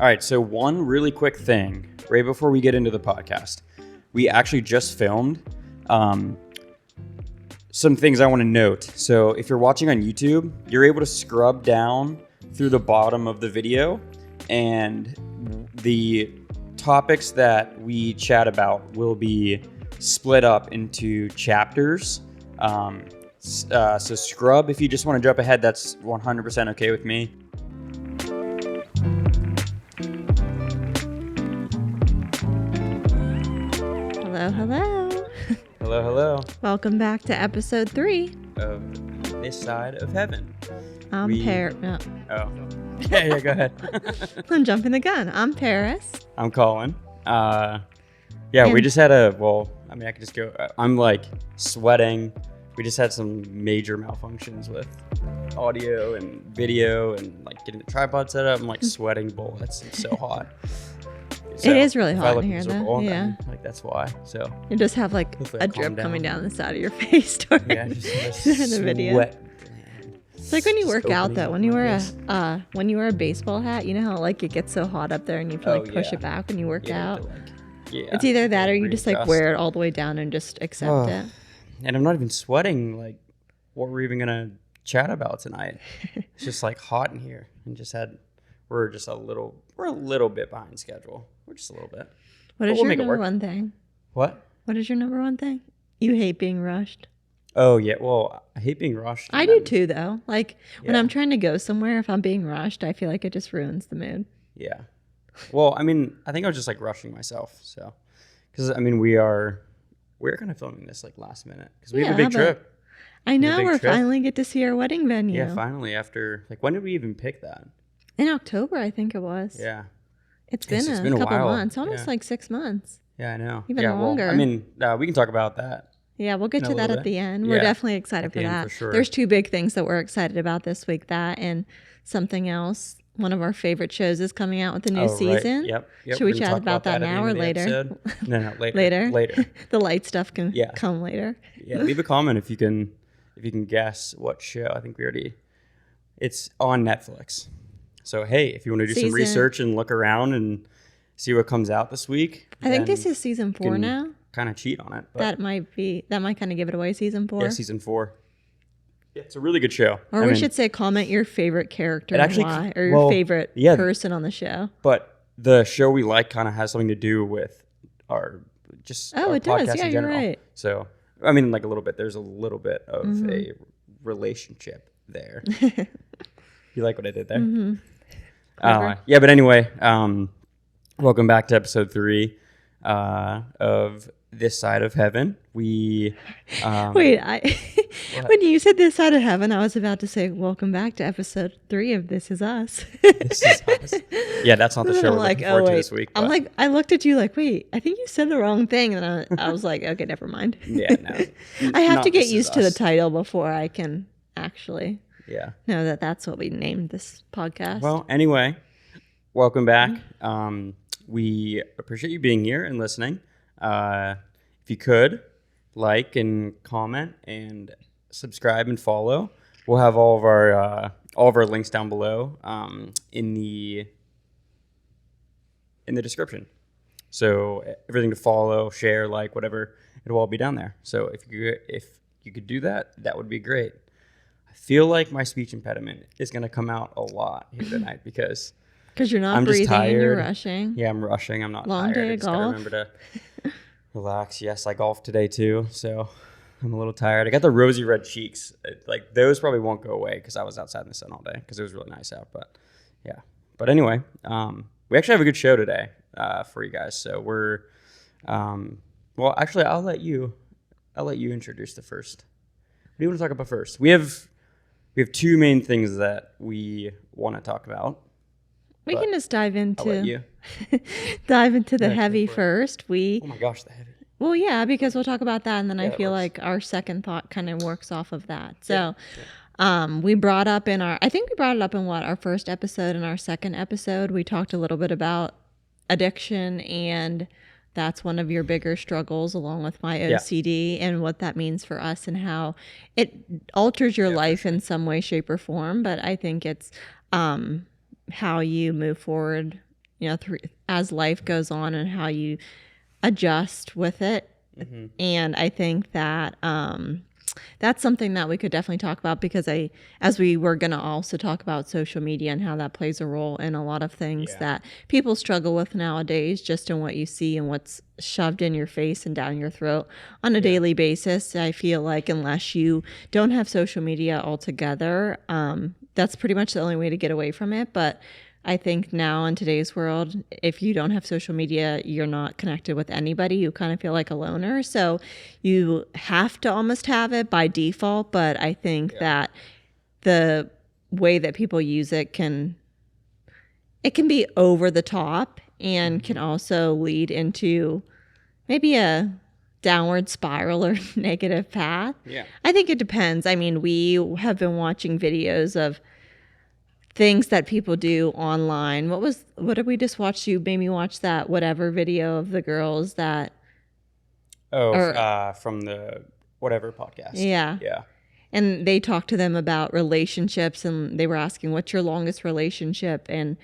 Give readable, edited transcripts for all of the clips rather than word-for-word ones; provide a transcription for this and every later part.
All right, so one really quick thing right before we get into the podcast. We actually just filmed some things I want to note. So if you're watching on YouTube, you're able to scrub down through the bottom of the video, and the topics that we chat about will be split up into chapters. So scrub if you just want to jump ahead. That's 100% okay with me. Hello. Welcome back to episode 3 of This Side of Heaven. I'm No. Oh. Yeah, go ahead. I'm jumping the gun. I'm Paris. I'm Caulin. We just had I could just go. I'm like sweating. We just had some major malfunctions with audio and video and like getting the tripod set up. I'm like sweating bullets. It's so hot. So it is really hot in here, miserable, though. Yeah. Like that's why. So you just have like a drip coming down the side of your face during the video. Sweat. It's like when you work out, though. When you wear a baseball hat, you know how like it gets so hot up there and you have to like push it back when you work out. It's either that or you just like wear it all the way down and just accept it. And I'm not even sweating like what we're even gonna chat about tonight. It's just like hot in here, and we're a little bit behind schedule. We're just a little bit. What is your number one thing? What? What is your number one thing? You hate being rushed. Oh yeah, well I hate being rushed. I do too, though. Like when I'm trying to go somewhere, if I'm being rushed, I feel like it just ruins the mood. Yeah. Well, I mean, I think I was just like rushing myself. So, because I mean, we're kind of filming this like last minute because we have a big trip. I know we're finally get to see our wedding venue. Yeah, finally after like when did we even pick that? In October, I think it was. Yeah. It's been a couple months, almost like 6 months. Yeah, I know. Even longer. Well, I mean, we can talk about that. Yeah, we'll get to that at the end. We're definitely excited for that. For sure. There's 2 big things that we're excited about this week. That and something else. One of our favorite shows is coming out with the new season. Right. Yep. Should we chat about that now or later? No, later. Later. The light stuff can come later. Yeah, leave a comment if you can guess what show. I think it's on Netflix. So hey, if you want to do some research and look around and see what comes out this week. I think this is season 4 now. Kind of cheat on it. But that might kind of give it away, season 4. Yeah, season 4. Yeah, it's a really good show. Or we should say comment your favorite character and why, or your favorite person on the show. But the show we like kind of has something to do with our podcast in general. You're right. So, I mean, like a little bit. There's a little bit of a relationship there. You like what I did there? Mm-hmm. But anyway, welcome back to episode 3 of This Side of Heaven. We when you said This Side of Heaven, I was about to say welcome back to episode 3 of This Is Us. This is us. Yeah, that's not the show we're looking forward to this week. I'm like, I looked at you like, wait, I think you said the wrong thing, and I was like, okay, never mind. Yeah, no. I have to get used to the title before I can actually know that's what we named this podcast. Well, anyway, welcome back. We appreciate you being here and listening. If you could like and comment and subscribe and follow, we'll have all of our links down below in the description. So everything to follow, share, like, whatever, it'll all be down there. So if you could do that, that would be great. I feel like my speech impediment is going to come out a lot here tonight because you're not breathing and you're rushing. Yeah, I'm rushing. I'm not long tired. Day I of just gotta remember to relax. Yes, I golfed today too, so I'm a little tired. I got the rosy red cheeks. Like those probably won't go away because I was outside in the sun all day because it was really nice out. But yeah. But anyway, we actually have a good show today for you guys. So we're well, actually, I'll let you introduce the first. What do you want to talk about first? We have 2 main things that we want to talk about. We can just dive into the heavy first. Oh my gosh, the heavy. Well, yeah, because we'll talk about that, and then I feel like our second thought kind of works off of that. So, we brought up I think we brought it up in our first episode and our second episode. We talked a little bit about addiction, and that's one of your bigger struggles, along with my OCD, and what that means for us and how it alters your life in some way, shape, or form. But I think it's how you move forward as life goes on and how you adjust with it. Mm-hmm. And I think that that's something that we could definitely talk about, because as we were going to also talk about social media and how that plays a role in a lot of things that people struggle with nowadays, just in what you see and what's shoved in your face and down your throat on a daily basis. I feel like unless you don't have social media altogether, that's pretty much the only way to get away from it. But I think now in today's world, if you don't have social media, you're not connected with anybody. You kind of feel like a loner. So you have to almost have it by default. But I think that the way that people use it can be over the top and can also lead into maybe a downward spiral or negative path. Yeah. I think it depends. I mean, we have been watching videos of things that people do online. What did we just watch? You made me watch that whatever video of the girls that from the whatever podcast. Yeah. And they talked to them about relationships, and they were asking, what's your longest relationship, and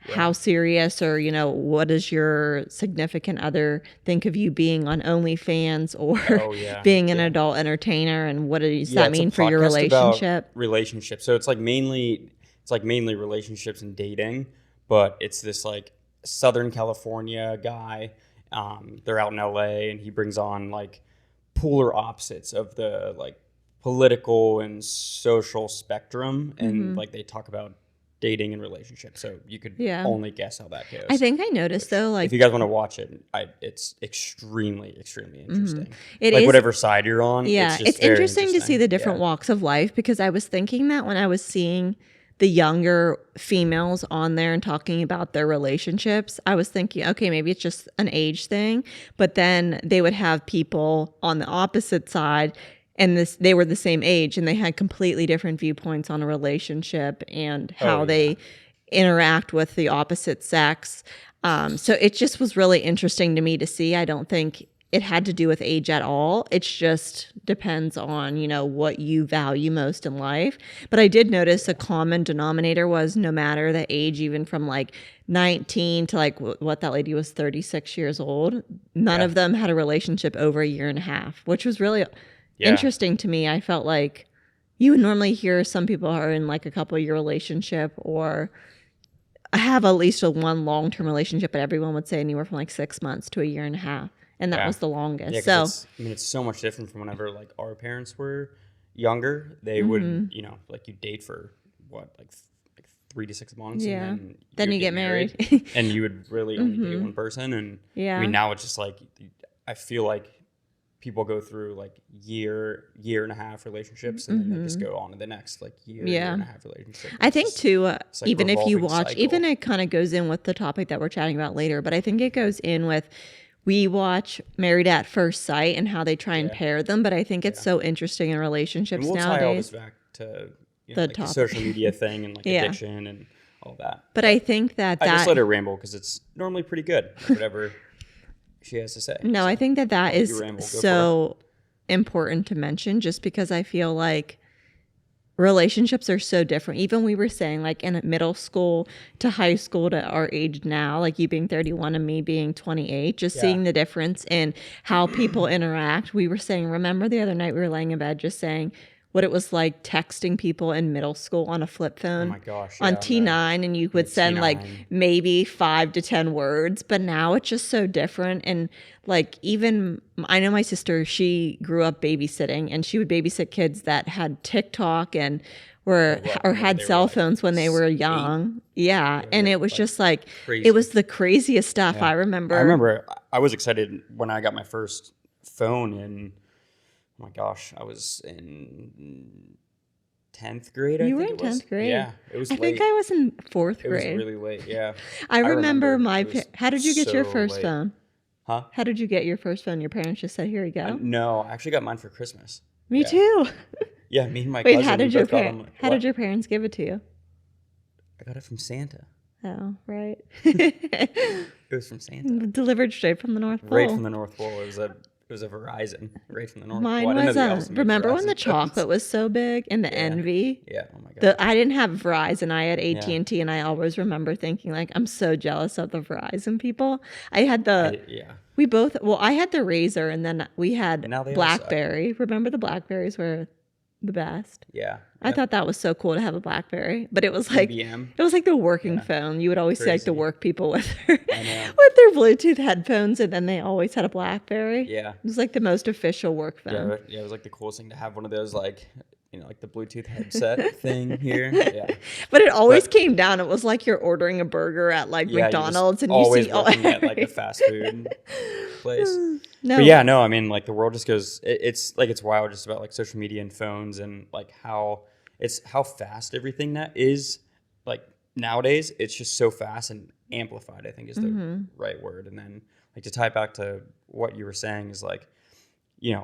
how serious, or what does your significant other think of you being on OnlyFans or being an adult entertainer, and what does that mean for your relationship? So it's mainly relationships and dating, but it's this Southern California guy. They're out in LA, and he brings on polar opposites of the political and social spectrum, and they talk about dating and relationships. So you could only guess how that goes. I think I noticed though, if you guys want to watch it, it's extremely, extremely interesting. It is, whatever side you're on. Yeah, it's interesting to see the different walks of life, because I was thinking that when I was seeing the younger females on there and talking about their relationships, I was thinking, okay, maybe it's just an age thing. But then they would have people on the opposite side, and they were the same age, and they had completely different viewpoints on a relationship and how they interact with the opposite sex. So it just was really interesting to me to see. I don't think it had to do with age at all. It just depends on, what you value most in life. But I did notice a common denominator was, no matter the age, even from 19 to what that lady was 36 years old, none of them had a relationship over a year and a half, which was really interesting to me. I felt like you would normally hear some people are in a couple year relationship or have at least one long-term relationship, but everyone would say anywhere from 6 months to a year and a half. And that was the longest. Yeah, so it's so much different from whenever our parents were younger. They would, you date for what, 3 to 6 months, and then you get married. And you would really only date one person. And I mean, now it's just I feel like people go through year and a half relationships, and then they just go on to the next year and a half relationship. I think too, even if you watch, cycle. Even it kind of goes in with the topic that we're chatting about later, but I think it goes in with, we watch Married at First Sight and how they try and pair them, but I think it's so interesting in relationships nowadays. Tie all this back to the social media thing and addiction and all that. But I think I just let her ramble because it's normally pretty good, whatever she has to say. No, I think that is so important to mention, just because I feel like relationships are so different. Even we were saying in middle school to high school to our age now, you being 31 and me being 28, just seeing the difference in how people interact. We were saying, remember the other night we were laying in bed just saying what it was like texting people in middle school on a flip phone. Oh my gosh, on T9, and you would send T9. Maybe 5 to 10 words, but now it's just so different. And even I know my sister, she grew up babysitting, and she would babysit kids that had TikTok and had cell phones when they were young. Yeah, and it was just crazy. It was the craziest stuff. I remember I was excited when I got my first phone in, oh my gosh, I was in 10th grade, You were in 10th grade? Yeah, it was late. I think I was in 4th grade. It was really late, yeah. I remember how did you get your first phone? Huh? How did you get your first phone? Your parents just said, here you go? No, I actually got mine for Christmas. Me too. Yeah, me and my cousin. Wait, how did your parents give it to you? I got it from Santa. Oh, right. It was from Santa. Delivered straight from the North Pole. Right from the North Pole. It was a Verizon right from the North Mine Pole. I didn't know was they also made remember when Verizon the chocolate phones. was so big and the Yeah. envy? Yeah. Oh my god. I didn't have Verizon. I had Yeah. AT&T, and I always remember thinking like, I'm so jealous of the Verizon people. I had the Yeah. we both well, I had the Razor, and then we had Now they all suck. BlackBerry. Remember the Blackberries were the best. Yeah. I thought that was so cool to have a BlackBerry, but it was like BBM. it was like the working Yeah. phone. You would always see like the Crazy. work people with their I know. with their Bluetooth headphones, and then they always had a BlackBerry. Yeah. It was like the most official work phone. Yeah. It was like the coolest thing to have one of those like like the Bluetooth headset thing here. Yeah. But it always came down. It was like you're ordering a burger at like Yeah, McDonald's, and always you see working at like a fast food place. No. But yeah, no, I mean, like the world just goes. It's wild, just about like social media and phones and like how fast everything that is. Like nowadays, it's just so fast and amplified, I think is the right word. And then like to tie it back to what you were saying is like,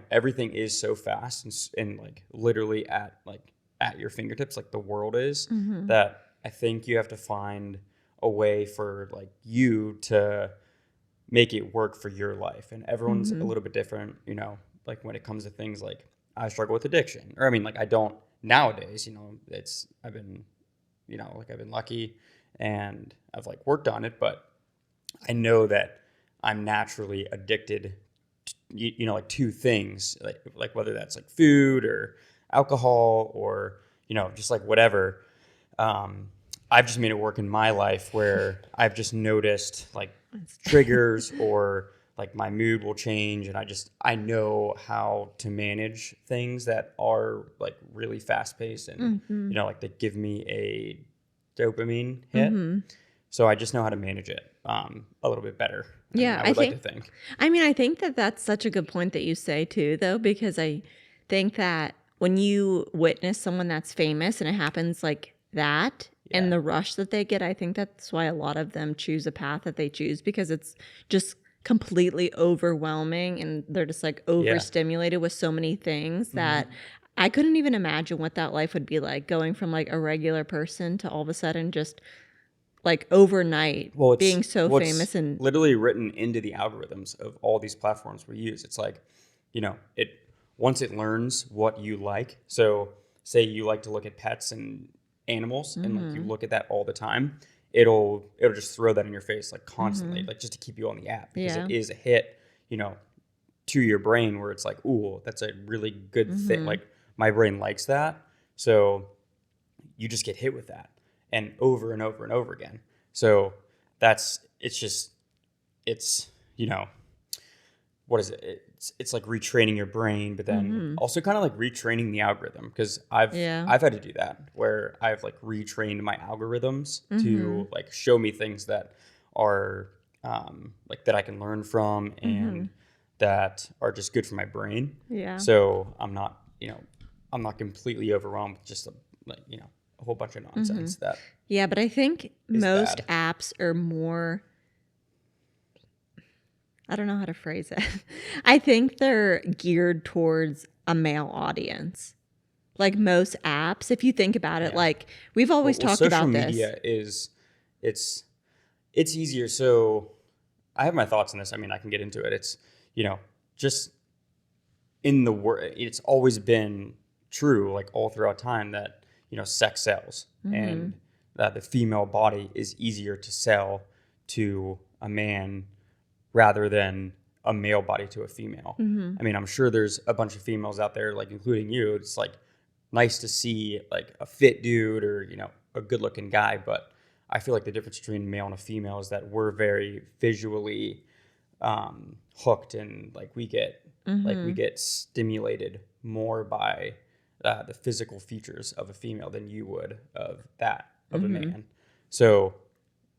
everything is so fast and like literally at your fingertips, like the world is, that I think you have to find a way for like you to make it work for your life. And everyone's a little bit different, like when it comes to things like I struggle with addiction, or I mean, like I don't nowadays, I've been lucky and I've like worked on it, but I know that I'm naturally addicted like to things like whether that's like food or alcohol or just like whatever. I've just made it work in my life where I've just noticed like triggers or like my mood will change, and I know how to manage things that are like really fast paced and like they give me a dopamine hit. So I just know how to manage it a little bit better. I would like to think. I mean, I think that that's such a good point that you say too, though, because I think that when you witness someone that's famous and it happens like that and the rush that they get, I think that's why a lot of them choose a path that they choose, because it's just completely overwhelming and they're just like overstimulated with so many things that I couldn't even imagine what that life would be like, going from like a regular person to all of a sudden just like overnight being so famous and literally written into the algorithms of all these platforms we use. It's like, once it learns what you like. So say you like to look at pets and animals and like you look at that all the time, it'll just throw that in your face like constantly, like just to keep you on the app, because it is a hit, to your brain where it's like, ooh, that's a really good thing. Like my brain likes that. So you just get hit with that. And over and over and over again. So it's what is it? It's like retraining your brain, but then also kind of like retraining the algorithm, because I've had to do that where I've like retrained my algorithms to like show me things that are like that I can learn from and that are just good for my brain. Yeah. So I'm not completely overwhelmed with just a whole bunch of nonsense that. Yeah, but I think most apps are more, I don't know how to phrase it. I think they're geared towards a male audience. Like most apps, if you think about it, like we've always talked about this. Social media is, it's easier. So I have my thoughts on this. I mean, I can get into it. It's, just in the word, it's always been true, like all throughout time, that sex sells, and that the female body is easier to sell to a man rather than a male body to a female. I mean, I'm sure there's a bunch of females out there, like including you. It's like nice to see like a fit dude or a good looking guy, but I feel like the difference between male and a female is that we're very visually hooked, and like we get stimulated more by the physical features of a female than you would of a man. So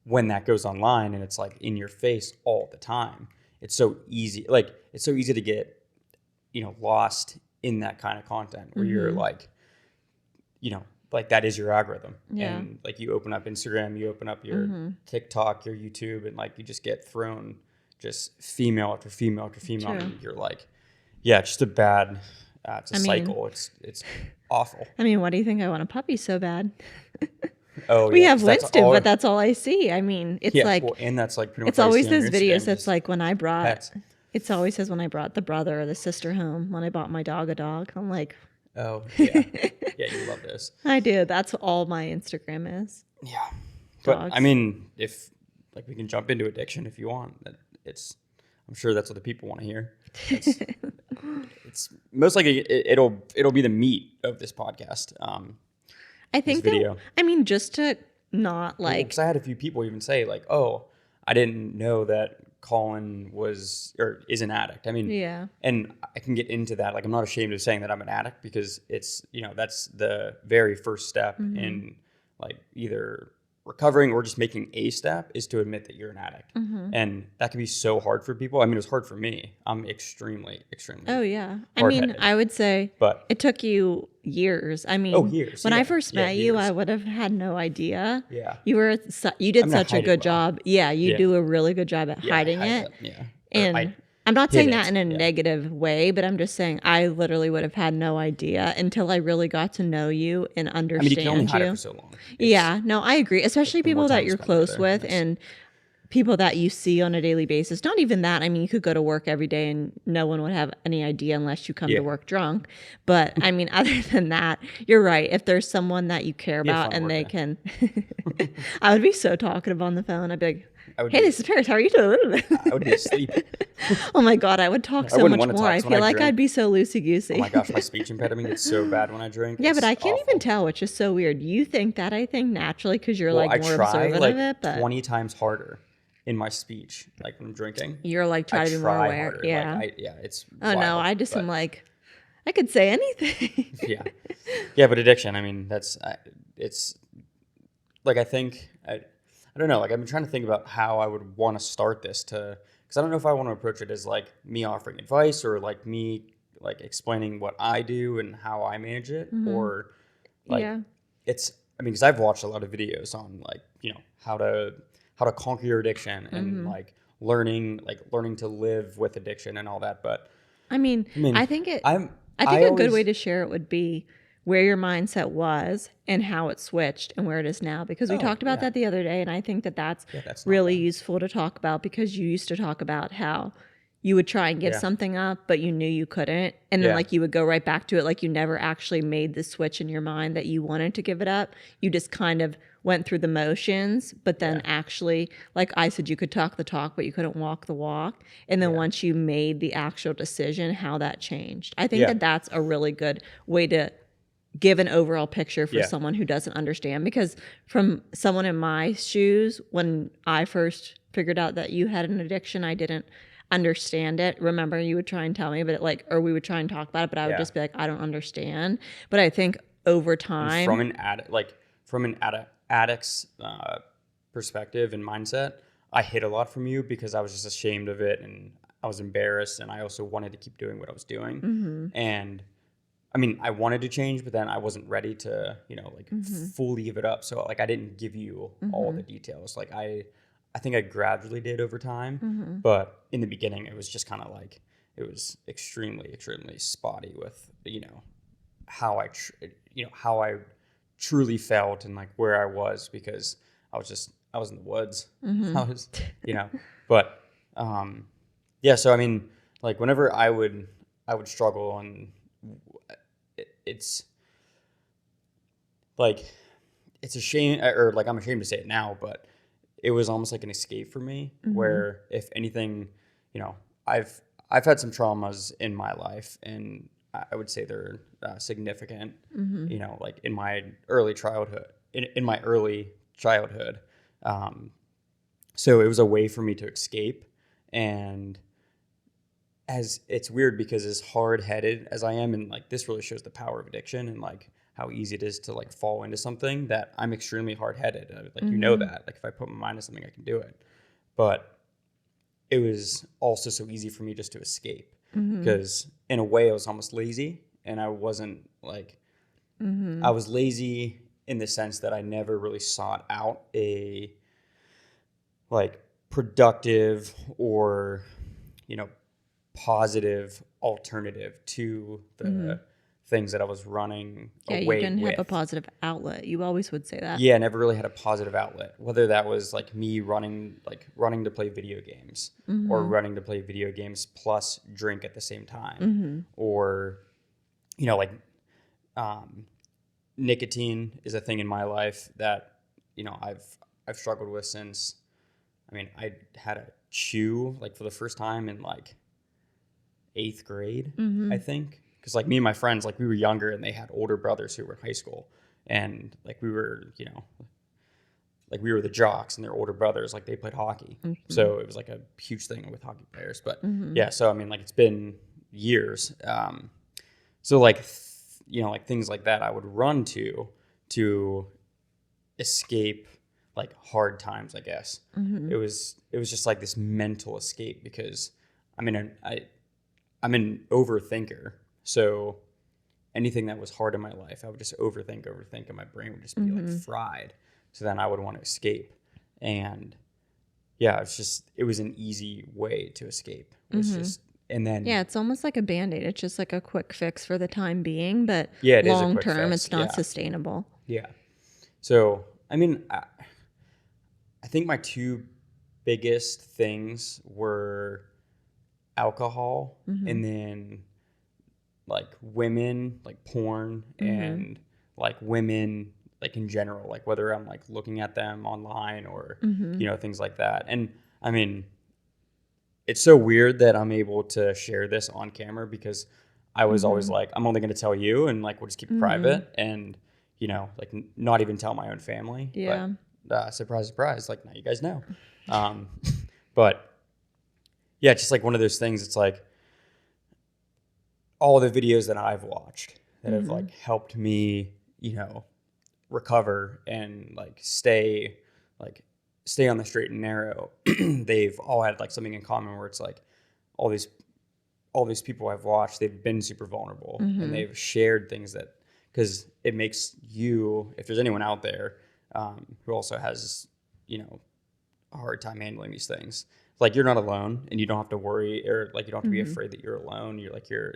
when that goes online and it's like in your face all the time, it's so easy. Like it's so easy to get, lost in that kind of content where you're like, like that is your algorithm. Yeah. And like you open up Instagram, you open up your TikTok, your YouTube, and like you just get thrown just female after female after female. True. And you're like, yeah, it's just a bad. It's a cycle. It's awful. I mean, what do you think? I want a puppy so bad. Oh, we have Winston, but that's all I see. I mean, it's like, well, and that's like pretty much it's always those videos. That's like when I brought. Pets. It's always says when I brought the brother or the sister home, when I bought my dog a dog. I'm like, Oh, yeah. Yeah, you love this. I do. That's all my Instagram is. Yeah. But Dogs. I mean, if like we can jump into addiction if you want. I'm sure that's what the people want to hear. It's most likely it'll be the meat of this podcast. I think this video. I mean, just to not like, because I had a few people even say like, "Oh, I didn't know that Caulin was or is an addict." I mean, yeah. and I can get into that. Like, I'm not ashamed of saying that I'm an addict because it's, that's the very first step in like either recovering or just making a step is to admit that you're an addict. And that can be so hard for people. I mean, it was hard for me. I'm extremely, extremely. Oh yeah. I mean, I would say but it took you years. I mean, years. When I first met you, I would have had no idea. Yeah. You did such a good job. Yeah. You do a really good job at hiding it. Yeah. And I'm not saying that in a negative way, but I'm just saying I literally would have had no idea until I really got to know you and understand you. You can only hide it for so long. Yeah, no, I agree. Especially people that you're close with and people that you see on a daily basis. Not even that. I mean, you could go to work every day and no one would have any idea unless you come to work drunk. But I mean, other than that, you're right. If there's someone that you care about and they can, I would be so talkative on the phone. I'd be like, hey, this is Paris. How are you doing? I would be asleep. Oh my God, I would talk so much more. I feel like I'd be so loosey-goosey. Oh my gosh, my speech impediment gets so bad when I drink. Yeah, but I can't even tell, which is so weird. You think that, I think, naturally because you're like more observant of it. But 20 times harder in my speech, like when I'm drinking. You're like trying to be more aware. Harder. Yeah. It's Oh wild, I just am like, I could say anything. Yeah, but addiction, I mean, it's like, I think, I don't know, like I've been trying to think about how I would want to start this because I don't know if I want to approach it as like me offering advice or like me like explaining what I do and how I manage it or like it's, I mean, because I've watched a lot of videos on like, how to conquer your addiction and like learning to live with addiction and all that. But I think a good way to share it would be where your mindset was and how it switched and where it is now. Because we talked about that the other day. And I think that's really useful to talk about because you used to talk about how you would try and give something up, but you knew you couldn't. And then like you would go right back to it. Like you never actually made the switch in your mind that you wanted to give it up. You just kind of went through the motions, but then actually, like I said, you could talk the talk, but you couldn't walk the walk. And then once you made the actual decision, how that changed. I think that's a really good way to give an overall picture for someone who doesn't understand. Because from someone in my shoes, when I first figured out that you had an addiction, I didn't understand it. Remember, you would try and tell me, but or we would try and talk about it, but I would just be like, I don't understand. But I think over time, from an addict's perspective and mindset, I hid a lot from you because I was just ashamed of it and I was embarrassed, and I also wanted to keep doing what I was doing. And I mean, I wanted to change, but then I wasn't ready to, fully give it up. So like I didn't give you all the details. Like I think I gradually did over time, but in the beginning it was just kind of like, it was extremely, extremely spotty with, how I truly felt and like where I was, because I was in the woods. I was, but, so, I mean, like whenever I would struggle, and it's like, it's a shame, or like, I'm ashamed to say it now, but it was almost like an escape for me, where if anything, I've had some traumas in my life, and I would say they're significant, like in my early childhood, so it was a way for me to escape. And as it's weird because as hard-headed as I am, and like this really shows the power of addiction and like how easy it is to like fall into something, that I'm extremely hard-headed. Like, that, like if I put my mind to something, I can do it. But it was also so easy for me just to escape, because in a way I was almost lazy, and I wasn't like, I was lazy in the sense that I never really sought out a like productive or, positive alternative to the things that I was running Yeah, away you didn't with. have a positive outlet. You always would say that. Yeah, I never really had a positive outlet, whether that was like me running to play video games or running to play video games plus drink at the same time, or, you know, like nicotine is a thing in my life that, you know, I've struggled with since, I mean, I had a chew like for the first time in like 8th grade, I think. Because like me and my friends, like we were younger and they had older brothers who were in high school. And like we were, you know, like we were the jocks and their older brothers, like they played hockey. So it was like a huge thing with hockey players. But yeah, so I mean, like it's been years. So like, you know, like things like that I would run to escape like hard times, I guess. It was just like this mental escape because I'm an overthinker. So anything that was hard in my life, I would just overthink, and my brain would just be like fried. So then I would want to escape. And yeah, it was an easy way to escape. It was just, and then. Yeah, it's almost like a Band-Aid. It's just like a quick fix for the time being, but Yeah, it is a long quick term, fix. it's not Yeah. sustainable. Yeah. So, I mean, I think my two biggest things were alcohol and then like women, like porn and like women, like in general, like whether I'm like looking at them online or, you know, things like that. And I mean, it's so weird that I'm able to share this on camera because I was always like, I'm only going to tell you and like, we'll just keep it private and, you know, like not even tell my own family. Yeah. But surprise, surprise. Like now you guys know. But yeah, it's just like one of those things. It's like all the videos that I've watched that have like helped me, you know, recover and like stay on the straight and narrow. They've all had like something in common where it's like all these people I've watched, they've been super vulnerable and they've shared things that, because it makes you, if there's anyone out there who also has, you know, a hard time handling these things, like you're not alone and you don't have to worry, or like you don't have to be afraid that you're alone. You know, like you're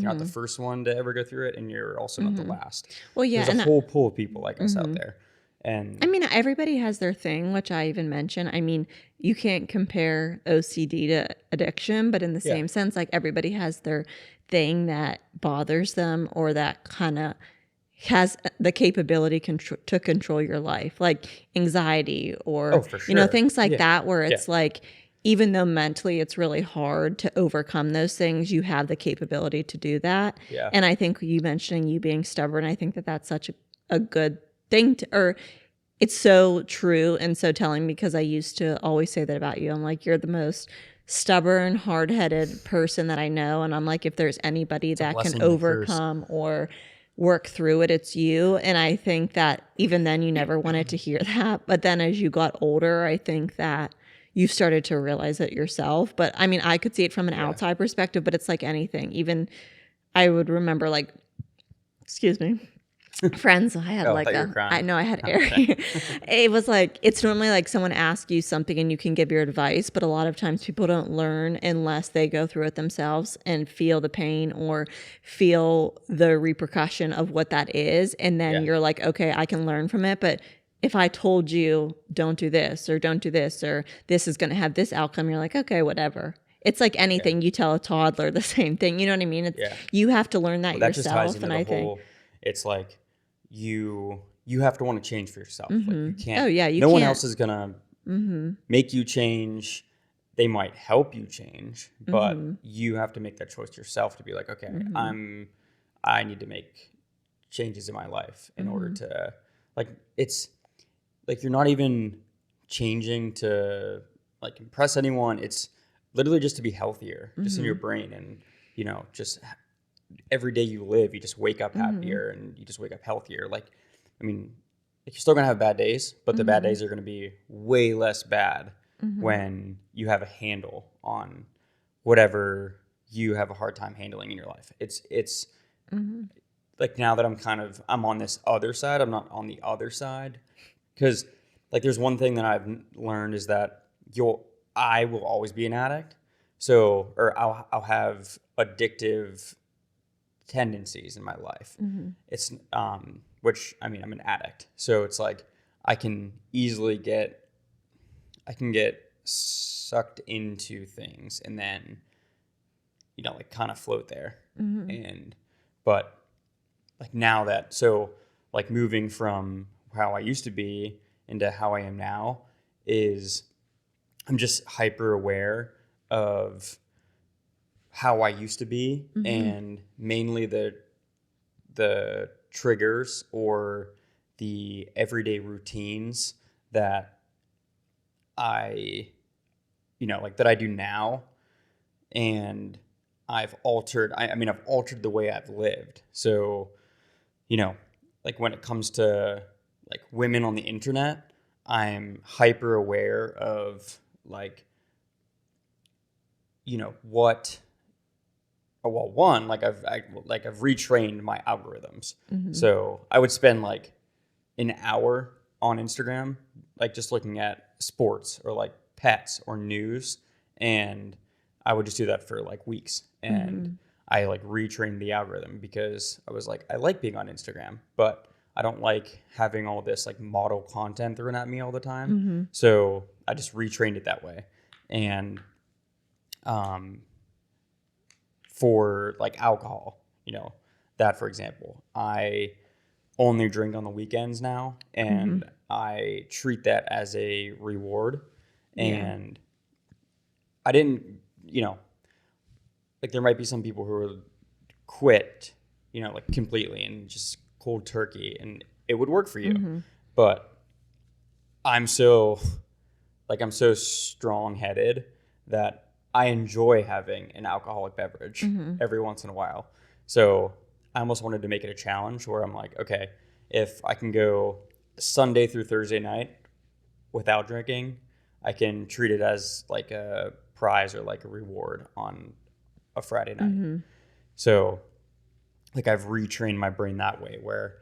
not the first one to ever go through it and you're also not the last. Well, yeah. There's a whole pool of people like us out there. And I mean, everybody has their thing, which I even mentioned. I mean, you can't compare OCD to addiction, but in the same sense, like everybody has their thing that bothers them or that kind of has the capability to control your life, like anxiety or, for you know, sure. things like that, where it's like, even though mentally it's really hard to overcome those things, you have the capability to do that. Yeah. And I think you mentioning you being stubborn, I think that that's such a good thing or it's so true and so telling, because I used to always say that about you. I'm like, you're the most stubborn, hard-headed person that I know. And I'm like, if there's anybody that can overcome or work through it, it's you. And I think that even then you never wanted to hear that. But then as you got older, I think that you started to realize it yourself. But I mean, I could see it from an outside perspective, but it's like anything. Even I would remember like, excuse me, friends, I had I had air. It was like, it's normally like someone asks you something and you can give your advice, but a lot of times people don't learn unless they go through it themselves and feel the pain or feel the repercussion of what that is. And then you're like, okay, I can learn from it. But if I told you don't do this or don't do this, or this is going to have this outcome, you're like, okay, whatever. It's like anything. You tell a toddler the same thing. You know what I mean? You have to learn that yourself. Just ties into and I think it's like you have to want to change for yourself. Like you can't. Oh yeah, no one else is gonna make you change. They might help you change, but you have to make that choice yourself to be like, okay, I need to make changes in my life in order to, like, it's like you're not even changing to like impress anyone. It's literally just to be healthier, just in your brain, and you know, just every day you live, you just wake up happier and you just wake up healthier. Like, I mean, like you're still gonna have bad days, but the bad days are gonna be way less bad when you have a handle on whatever you have a hard time handling in your life. It's like now that I'm on this other side, I'm not on the other side, because like there's one thing that I've learned is that I will always be an addict. So, or I'll have addictive tendencies in my life. It's which, I mean, I'm an addict, so it's like I can get sucked into things and then, you know, like kind of float there. But like now that, so like moving from how I used to be into how I am now is I'm just hyper aware of how I used to be, and mainly the triggers or the everyday routines that I, you know, like that I do now. And I've altered the way I've lived. So, you know, like when it comes to like women on the internet, I'm hyper aware of like, you know, what, well, one, like I've retrained my algorithms. So I would spend like an hour on Instagram, like just looking at sports or like pets or news. And I would just do that for like weeks. And I like retrained the algorithm because I was like, I like being on Instagram, but I don't like having all this like model content thrown at me all the time. So I just retrained it that way. And for like alcohol, you know, that for example, I only drink on the weekends now, and I treat that as a reward. And I didn't, you know, like there might be some people who would quit, you know, like completely and just cold turkey, and it would work for you. But I'm so strong-headed that I enjoy having an alcoholic beverage every once in a while. So I almost wanted to make it a challenge where I'm like, okay, if I can go Sunday through Thursday night without drinking, I can treat it as like a prize or like a reward on a Friday night. So like I've retrained my brain that way, where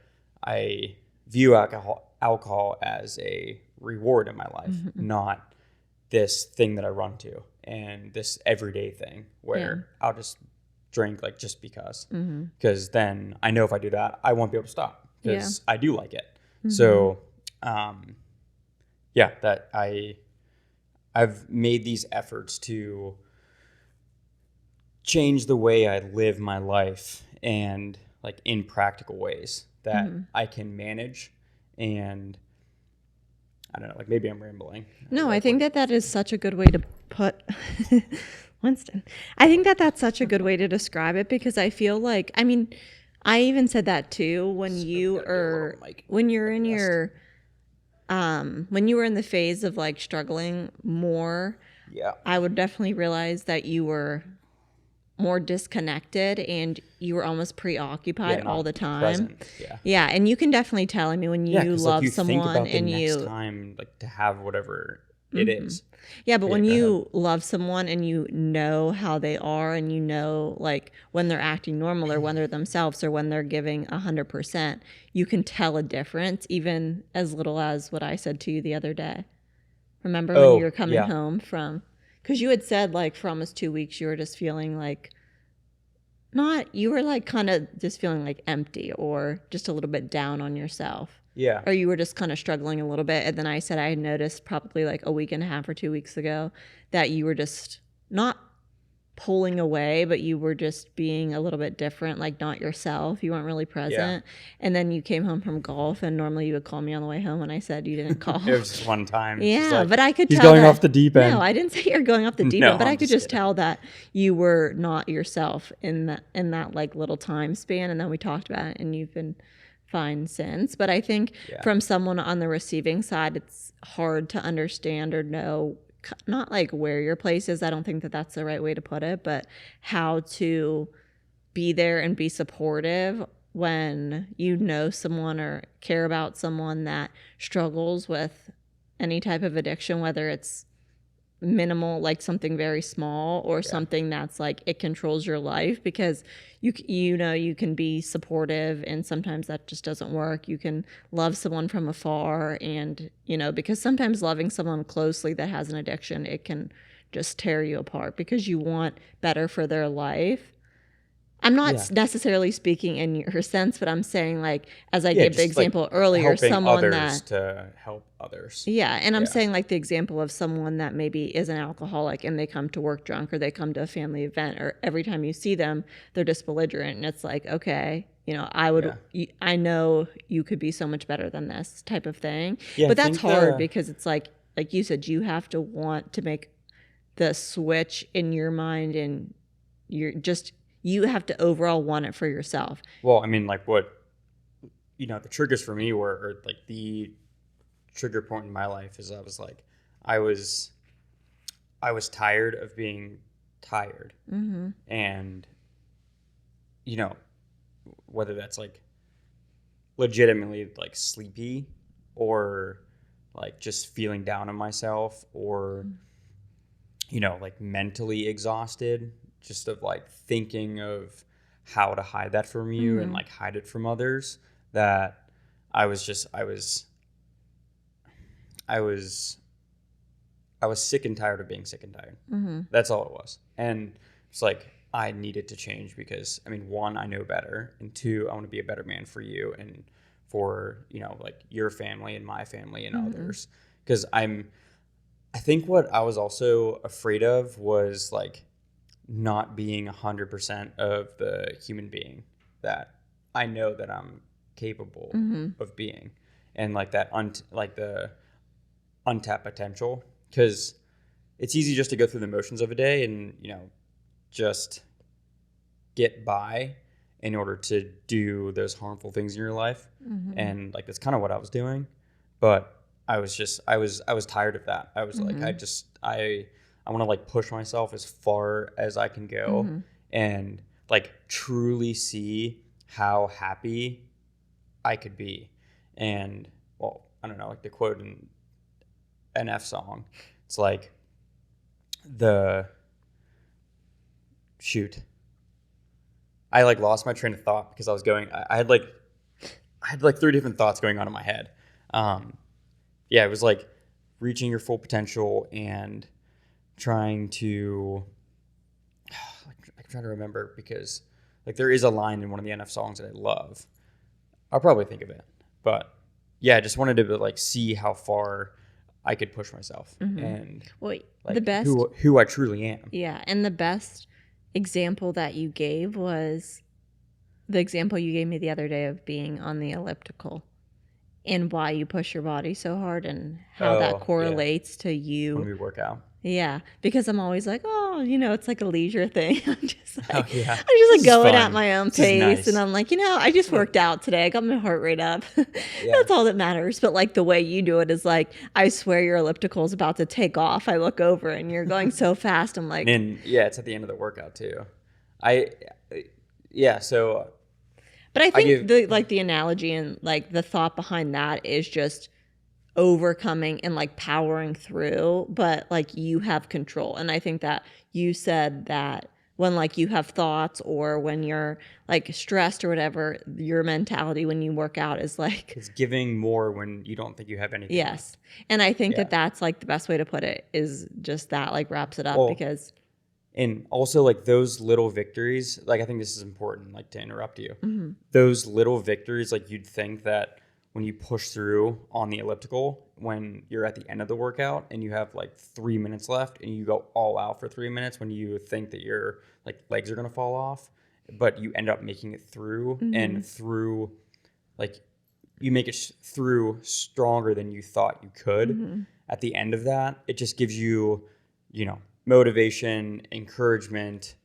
I view alcohol as a reward in my life, not this thing that I run to and this everyday thing where I'll just drink like just because then I know if I do that, I won't be able to stop because I do like it. So that I've made these efforts to change the way I live my life, and like in practical ways that I can manage. And I don't know, like maybe I'm rambling. No, I think that is such a good way to put Winston. I think that that's such a good way to describe it, because I feel like, I mean, I even said that too when you were in the phase of like struggling more. I would definitely realize that you were more disconnected and you were almost preoccupied all the time. And you can definitely tell. I mean, when you love someone and you time like to have whatever it is. But when you love someone and you know how they are, and you know like when they're acting normal or when they're themselves or when they're giving 100%, you can tell a difference, even as little as what I said to you the other day. Remember when you were coming home from, because you had said like for almost 2 weeks you were just feeling like, you were like kind of just feeling like empty or just a little bit down on yourself. Or you were just kind of struggling a little bit. And then I said I had noticed probably like a week and a half or 2 weeks ago that you were just not pulling away, but you were just being a little bit different, like not yourself. You weren't really present. And then you came home from golf, and normally you would call me on the way home when I said you didn't call. It was just one time. Like, but I could tell he's going off the deep end. No, I didn't say you're going off the deep end, but I could just tell that you were not yourself in that like little time span. And then we talked about it, and you've been fine since. But I think from someone on the receiving side, it's hard to understand or know, not like where your place is. I don't think that that's the right way to put it, but how to be there and be supportive when you know someone or care about someone that struggles with any type of addiction, whether it's minimal, like something very small, or something that's like it controls your life, because you know you can be supportive and sometimes that just doesn't work. You can love someone from afar, and you know, because sometimes loving someone closely that has an addiction, it can just tear you apart because you want better for their life. I'm not necessarily speaking in your sense, but I'm saying like, as I gave the just example like earlier, helping someone others that, to help others. yeah. And I'm Yeah. saying like the example of someone that maybe is an alcoholic and they come to work drunk or they come to a family event, or every time you see them, they're just belligerent. And it's like, okay, you know, I know you could be so much better than this type of thing. Yeah, But that's hard because it's like you said, you have to want to make the switch in your mind, and you have to overall want it for yourself. Well, I mean, like what, the triggers for me were, or like the trigger point in my life is I was tired of being tired. Mm-hmm. And, whether that's like legitimately like sleepy or like just feeling down on myself or, like mentally exhausted, just of like thinking of how to hide that from you and like hide it from others, that I was sick and tired of being sick and tired. Mm-hmm. That's all it was. And it's like, I needed to change because, I mean, one, I know better. And two, I want to be a better man for you and for, like your family and my family and others. Because I think what I was also afraid of was like not being 100% of the human being that I know that I'm capable of being. And like that, like the untapped potential. Because it's easy just to go through the motions of a day and, just get by in order to do those harmful things in your life. And like, that's kind of what I was doing. But I was tired of that. I was like, I want to like push myself as far as I can go and like truly see how happy I could be. And well, I don't know, like the quote in NF song, it's like I like lost my train of thought because I had like three different thoughts going on in my head. It was like reaching your full potential and trying to, I'm trying to remember because like there is a line in one of the NF songs that I love. I'll probably think of it, but yeah, I just wanted to like see how far I could push myself and like the best who I truly am. Yeah, and the best example that you gave was the example you gave me the other day of being on the elliptical and why you push your body so hard and how that correlates to you when we work out. Yeah, because I'm always like, oh, it's like a leisure thing. I'm just like This going at my own This is pace, nice. and I'm like, I just worked out today. I got my heart rate up. That's all that matters. But like the way you do it is like, I swear your elliptical is about to take off. I look over and you're going so fast. I'm like, and it's at the end of the workout too. So. But I think the analogy and like the thought behind that is just overcoming and like powering through, but like you have control. And I think that you said that when like you have thoughts or when you're like stressed or whatever, your mentality when you work out is like it's giving more when you don't think you have anything. Yes. And I think that that's like the best way to put it is just that like wraps it up because and also like those little victories, like I think this is important, like to interrupt you. Those little victories, like you'd think that when you push through on the elliptical, when you're at the end of the workout and you have like 3 minutes left and you go all out for 3 minutes when you think that your like legs are going to fall off, but you end up making it through and through like you make it through stronger than you thought you could. At the end of that, it just gives you, motivation, encouragement,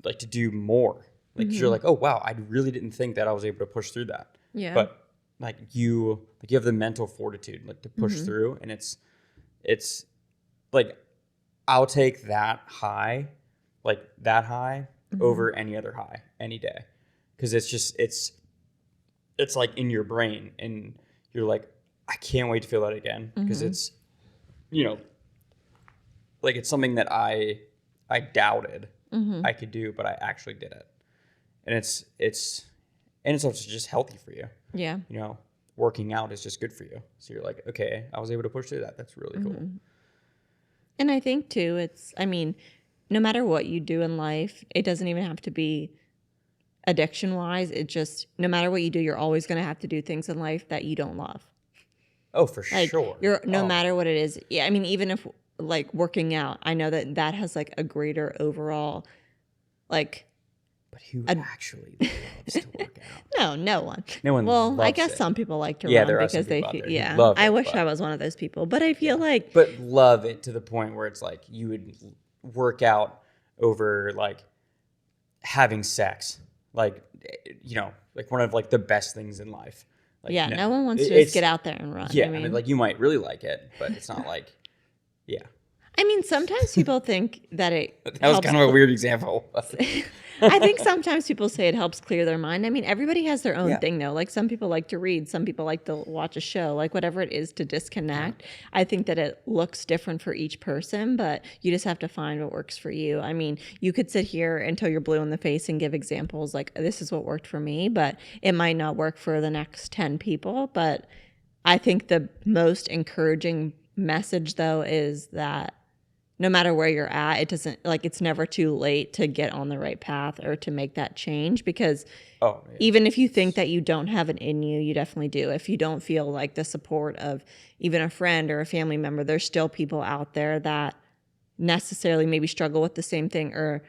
like to do more. Like you're like, oh wow, I really didn't think that I was able to push through that. Yeah. But like you have the mental fortitude like to push through, and it's like I'll take that high over any other high any day, because it's like in your brain and you're like, I can't wait to feel that again, because it's like it's something that I doubted I could do, but I actually did it, and it's also just healthy for you. Yeah. Working out is just good for you. So you're like, okay, I was able to push through that. That's really cool. And I think too, no matter what you do in life, it doesn't even have to be addiction wise, it just, no matter what you do, you're always going to have to do things in life that you don't love. Oh, for Like sure. no matter what it is. Yeah. I mean, even if like working out, I know that has like a greater overall, like, but who actually loves to work out? No one. No one. Well, I guess it. some people like to run there because are some they people out feel, there who yeah. love I it, wish but, I was one of those people, but I feel like, but love it to the point where it's like you would work out over like having sex, like, you know, like one of like the best things in life. Like, yeah, no one wants to just get out there and run. Yeah, I mean, like you might really like it, but it's not like, yeah. I mean, sometimes people think that it that was kind of a weird example. I think sometimes people say it helps clear their mind. I mean, everybody has their own thing, though. Like some people like to read, some people like to watch a show, like whatever it is to disconnect. I think that it looks different for each person, but you just have to find what works for you. I mean, you could sit here until you're blue in the face and give examples like this is what worked for me, but it might not work for the next 10 people. But I think the most encouraging message, though, is that no matter where you're at, it doesn't, like, it's never too late to get on the right path or to make that change, because even if you think that you don't have it in you, you definitely do. If you don't feel like the support of even a friend or a family member, there's still people out there that necessarily maybe struggle with the same thing or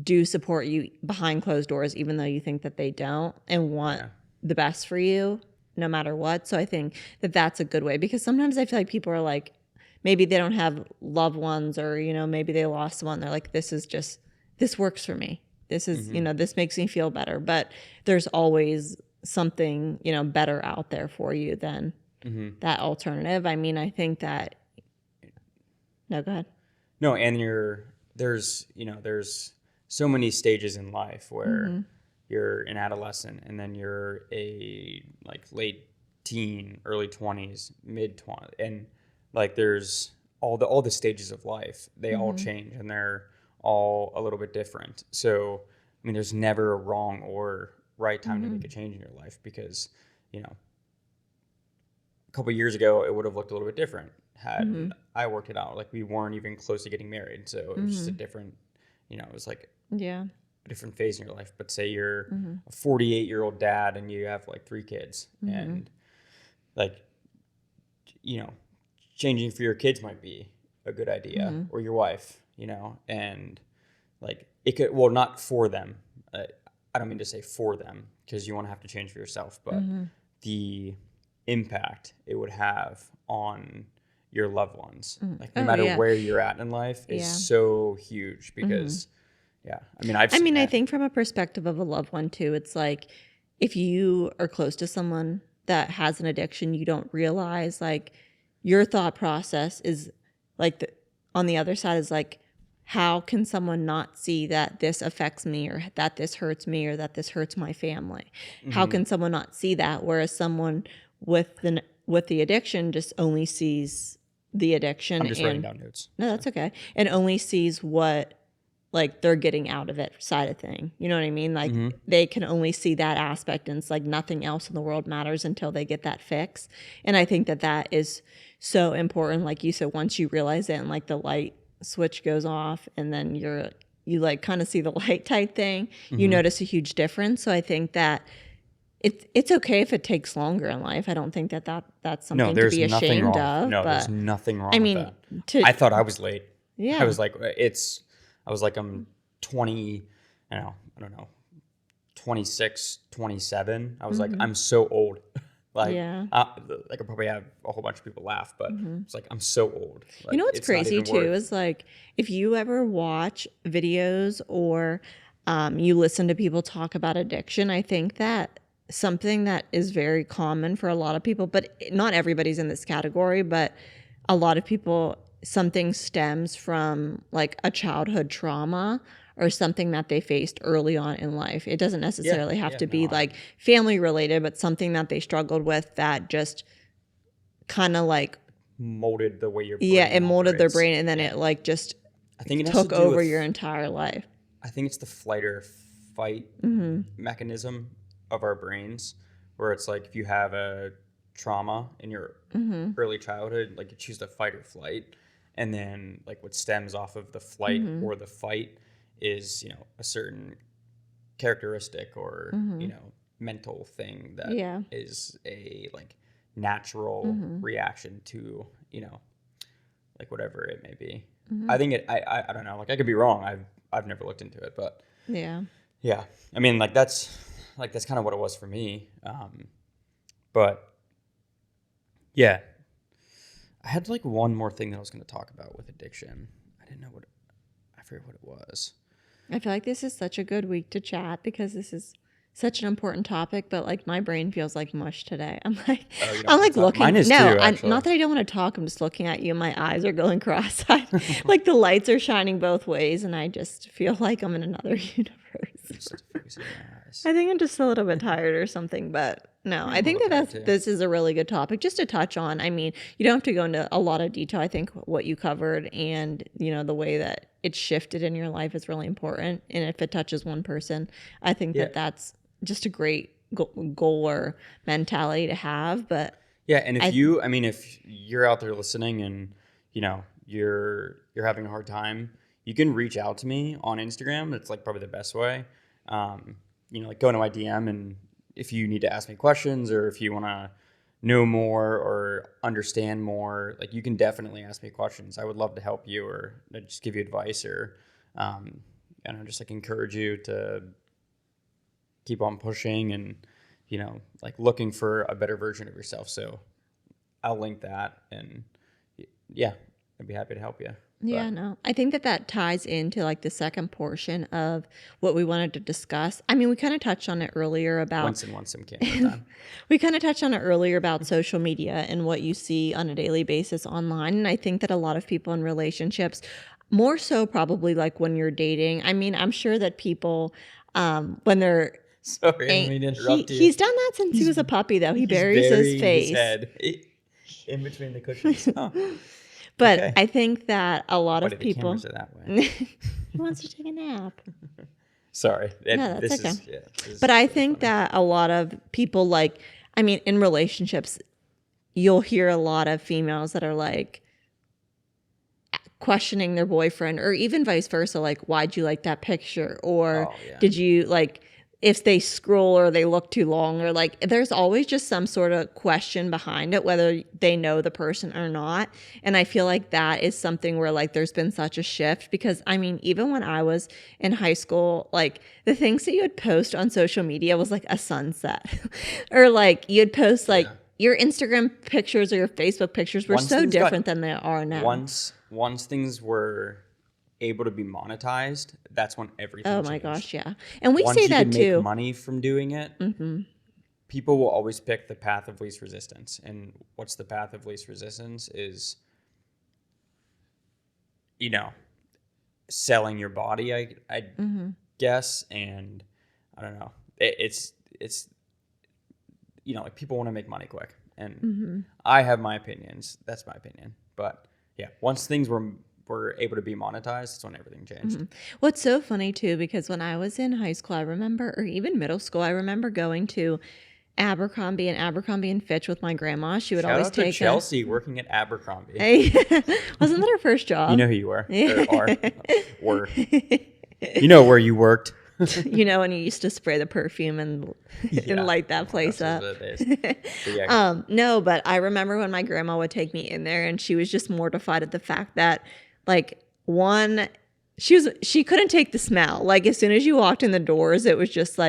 do support you behind closed doors, even though you think that they don't, and want the best for you no matter what. So I think that that's a good way, because sometimes I feel like people are like, maybe they don't have loved ones, or, you know, maybe they lost one. They're like, this works for me. This is, you know, this makes me feel better. But there's always something, you know, better out there for you than that alternative. I mean, I think that, no, go ahead. No, and there's so many stages in life where you're an adolescent, and then you're a like late teen, early 20s, mid 20s, and like there's all the stages of life. They all change, and they're all a little bit different. So, I mean, there's never a wrong or right time to make a change in your life, because, you know, a couple of years ago, it would have looked a little bit different had I worked it out. Like, we weren't even close to getting married. So it was just a different, you know, it was like a different phase in your life. But say you're a 48-year-old dad and you have like 3 kids, and like, you know, changing for your kids might be a good idea, or your wife, you know, and like it could, well, not for them. I don't mean to say for them, because you won't have to change for yourself, but the impact it would have on your loved ones, like no matter where you're at in life, is so huge, because I mean, I think from a perspective of a loved one too, it's like if you are close to someone that has an addiction, you don't realize, like, your thought process is like on the other side is like, how can someone not see that this affects me, or that this hurts me, or that this hurts my family? How can someone not see that? Whereas someone with the addiction just only sees the addiction. I'm just writing down notes. No, that's okay. And only sees what, like, they're getting out of it side of thing. You know what I mean? Like they can only see that aspect, and it's like nothing else in the world matters until they get that fix. And I think that is so important. Like you said, once you realize it and like the light switch goes off, and then you like kind of see the light type thing, you notice a huge difference. So I think that it's okay if it takes longer in life. I don't think that's something to be ashamed of. No, there's nothing wrong with that. I thought I was late. Yeah. I was like, I'm 20, I don't know, 26, 27. I was like, I'm so old. Like, I could probably have a whole bunch of people laugh, but it's like, I'm so old. Like, you know what's crazy too is like, if you ever watch videos or you listen to people talk about addiction, I think that something that is very common for a lot of people, but not everybody's in this category, but a lot of people, something stems from like a childhood trauma or something that they faced early on in life. It doesn't necessarily have to be like family related, but something that they struggled with that just kind of like molded the way your brain it molded their brain, and then it like just it took over your entire life. I think it's the flight or fight mechanism of our brains, where it's like if you have a trauma in your early childhood, like you choose the fight or flight, and then like what stems off of the flight or the fight is, you know, a certain characteristic or, mental thing that is a like natural reaction to, like whatever it may be. I think I don't know, like I could be wrong. I've never looked into it, but yeah. I mean, like that's kind of what it was for me. But yeah, I had like one more thing that I was going to talk about with addiction. I forget what it was. I feel like this is such a good week to chat because this is such an important topic, but like my brain feels like mush today. I'm like looking. Mine is no, too, actually. Not that I don't want to talk. I'm just looking at you. My eyes are going cross-eyed. Like the lights are shining both ways, and I just feel like I'm in another universe. I think I'm just a little bit tired or something, but no, I think this is a really good topic just to touch on. I mean, you don't have to go into a lot of detail. I think what you covered and, the way that it's shifted in your life is really important. And if it touches one person, I think that's just a great goal or mentality to have. But yeah, and if you're out there listening and, you're having a hard time, you can reach out to me on Instagram. That's like probably the best way. Like go into my DM, and if you need to ask me questions or if you want to know more or understand more, like you can definitely ask me questions. I would love to help you or just give you advice or, just like encourage you to keep on pushing and, like looking for a better version of yourself. So I'll link that, and yeah, I'd be happy to help you. Yeah, no, I think that ties into like the second portion of what we wanted to discuss. I mean, we kind of touched on it earlier about once time. We kind of touched on it earlier about social media and what you see on a daily basis online. And I think that a lot of people in relationships, more so probably like when you're dating. I mean, I'm sure that people, when they're sorry, I didn't mean to interrupt you. He's done that since he was a puppy, though. He buries his face his head in between the cushions. Oh. But okay. I think that a lot of people. The cameras are that way. He wants to take a nap. Sorry. No, that's okay. But I think that a lot of people in relationships, you'll hear a lot of females that are like questioning their boyfriend, or even vice versa. Like, why'd you like that picture? Or did you if they scroll or they look too long, or there's always just some sort of question behind it, whether they know the person or not. And I feel like that is something where there's been such a shift, because I mean, even when I was in high school, the things that you would post on social media was a sunset or you'd post your Instagram pictures or your Facebook pictures were so different than they are now. Once things were able to be monetized, that's when everything changed. My gosh, yeah. And once say that too. Once you can make money from doing it, people will always pick the path of least resistance. And what's the path of least resistance is, selling your body, I guess. And I don't know. It's people want to make money quick. And I have my opinions. That's my opinion. But yeah, once things were able to be monetized, that's when everything changed. What's so funny too, because when I was in high school, I remember, or even middle school, I remember going to Abercrombie and Fitch with my grandma. She would always take Chelsea working at Abercrombie. Hey, wasn't that her first job? You know who you were. Were. You know where you worked. And you used to spray the perfume and light that place up. No, but I remember when my grandma would take me in there, and she was just mortified at the fact that she couldn't take the smell. As soon as you walked in the doors, it was just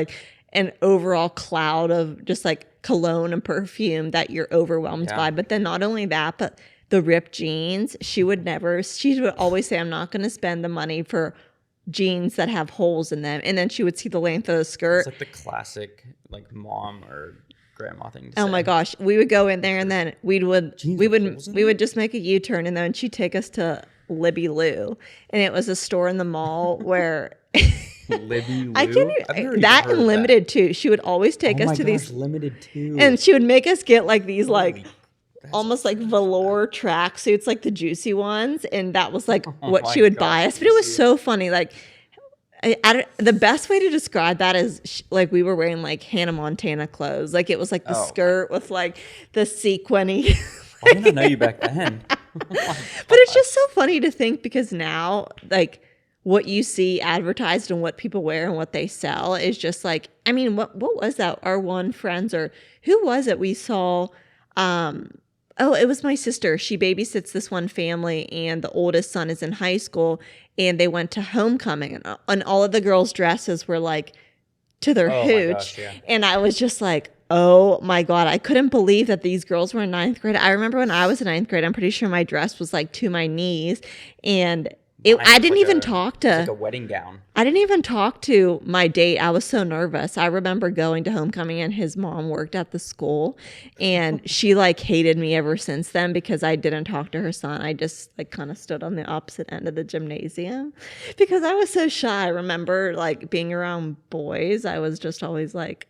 an overall cloud of just cologne and perfume that you're overwhelmed by. But then not only that, but the ripped jeans, she would always say, I'm not going to spend the money for jeans that have holes in them. And then she would see the length of the skirt. It's the classic mom or grandma thing to say. Oh my gosh. We would go in there, and then we would just make a U-turn, and then she'd take us to Libby Lou. And it was a store in the mall where Libby Lou? I can't that and Limited Too. She would always take us to these Limited Too. And she would make us get these almost velour track suits, the juicy ones, and that was what she would buy us. But it was so funny. The best way to describe that is we were wearing Hannah Montana clothes. It was the skirt with the sequiny. I didn't know you back then. But it's just so funny to think, because now what you see advertised and what people wear and what they sell is just like, I mean, what was that? Our one friends, or who was it we saw? Oh, it was my sister. She babysits this one family, and the oldest son is in high school, and they went to homecoming, and all of the girls' dresses were like to their hooch. Gosh, yeah. And I was just like, oh my God, I couldn't believe that these girls were in ninth grade. I remember when I was in ninth grade, I'm pretty sure my dress was like to my knees, and I didn't even talk to like a wedding gown. I didn't even talk to my date. I was so nervous. I remember going to homecoming, and his mom worked at the school, and she like hated me ever since then because I didn't talk to her son. I just like kind of stood on the opposite end of the gymnasium because I was so shy. I remember like being around boys. I was just always like,